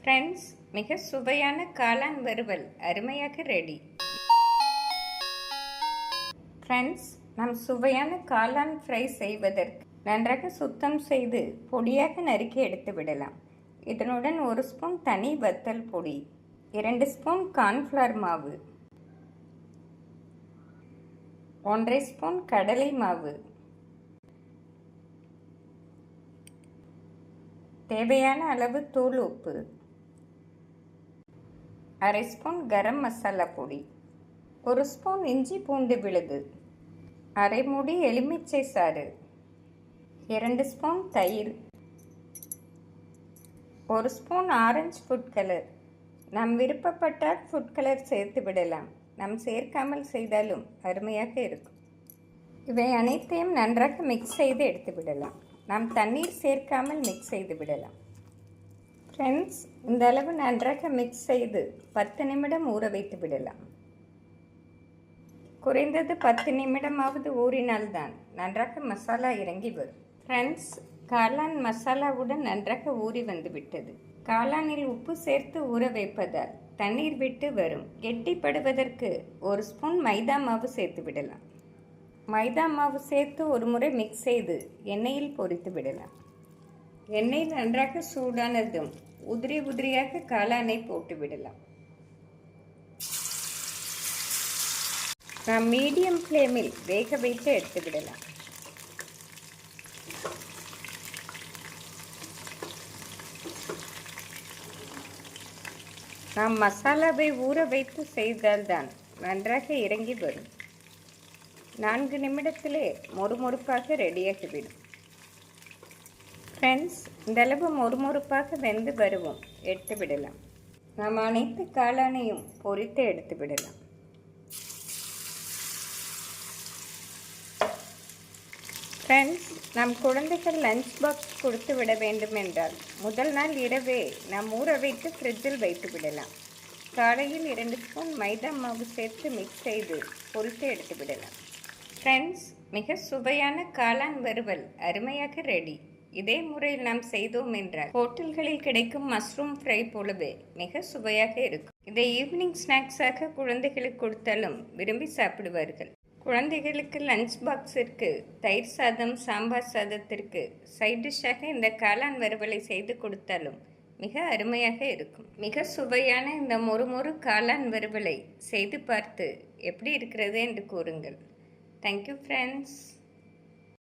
Friends, மிக சுவையான காளான் வறுவல் அருமையாக ரெடி. ஃப்ரெண்ட்ஸ், நாம் சுவையான காளான் ஃப்ரை செய்வதற்கு நன்றாக சுத்தம் செய்து பொடியாக நறுக்கி எடுத்து விடலாம். இதனுடன் 1 ஸ்பூன் தனி வத்தல் பொடி, 2 ஸ்பூன் கார்ன்ஃப்ளவர் மாவு, 1/2 ஸ்பூன் கடலை மாவு, தேவையான அளவு தூள் உப்பு, 1/2 ஸ்பூன் கரம் மசாலா பொடி, 1 ஸ்பூன் இஞ்சி பூண்டு விழுது, 1/2 மூடி எலுமிச்சை சாறு, 2 ஸ்பூன் தயிர், 1 ஸ்பூன் ஆரஞ்சு ஃபுட் கலர். நாம் விருப்பப்பட்டால் ஃபுட் கலர் சேர்த்து விடலாம். நாம் சேர்க்காமல் செய்தாலும் அருமையாக இருக்கும். இவை அனைத்தையும் நன்றாக மிக்ஸ் செய்து எடுத்து விடலாம். நாம் தண்ணீர் சேர்க்காமல் மிக்ஸ் செய்து விடலாம். ஃப்ரெண்ட்ஸ், இந்த அளவு நன்றாக மிக்ஸ் செய்து 10 நிமிடம் ஊற வைத்து விடலாம். குறைந்தது 10 நிமிடமாவது ஊறினால்தான் நன்றாக மசாலா இறங்கி வரும். ஃப்ரெண்ட்ஸ், காளான் மசாலாவுடன் நன்றாக ஊறி வந்து விட்டது. காளானில் உப்பு சேர்த்து ஊற வைப்பதால் தண்ணீர் விட்டு வரும். கெட்டிப்படுவதற்கு 1 ஸ்பூன் மைதா மாவு சேர்த்து விடலாம். மைதா மாவு சேர்த்து ஒரு முறை மிக்ஸ் செய்து எண்ணெயில் பொரித்து விடலாம். எண்ணெய் நன்றாக சூடானதும் உதிரியாக காளானை போட்டு விடலாம். நாம் மீடியம் ஃப்ளேமில் வேக வைத்து எடுத்து விடலாம். நாம் மசாலாவை ஊற வைத்து செய்தால்தான் நன்றாக இறங்கி வரும். 4 நிமிடத்திலே மொறுமொறுப்பாக ரெடியாகிவிடும். ஃப்ரெண்ட்ஸ், இந்தளவு மொறுமொறுப்பாக வெந்து வருவோம் எடுத்து விடலாம். நாம் அனைத்து காளானையும் பொரித்து எடுத்து விடலாம். ஃப்ரெண்ட்ஸ், நம் குழந்தைகள் லஞ்ச் பாக்ஸ் கொடுத்து விட வேண்டும் என்றால் முதல் நாள் இரவே நாம் ஊற வைத்து ஃப்ரிட்ஜில் வைத்து விடலாம். காலையில் 2 ஸ்பூன் மைதா மாவு சேர்த்து மிக்ஸ் செய்து பொரித்து எடுத்து விடலாம். ஃப்ரெண்ட்ஸ், மிக சுவையான காளான் வறுவல் அருமையாக ரெடி. இதே முறையில் நாம் செய்தோம் என்றால் ஹோட்டல்களில் கிடைக்கும் மஷ்ரூம் ஃப்ரை போலவே மிக சுவையாக இருக்கும். இதை ஈவினிங் ஸ்நாக்ஸாக குழந்தைகளுக்கு கொடுத்தாலும் விரும்பி சாப்பிடுவார்கள். குழந்தைகளுக்கு லஞ்ச் பாக்ஸிற்கு தயிர் சாதம், சாம்பார் சாதத்திற்கு சைட் டிஷ்ஷாக இந்த காளான் வறுவலை செய்து கொடுத்தாலும் மிக அருமையாக இருக்கும். மிக சுவையான இந்த மொறுமொறு காளான் வறுவலை செய்து பார்த்து எப்படி இருக்கிறது என்று கூறுங்கள். Thank you, friends.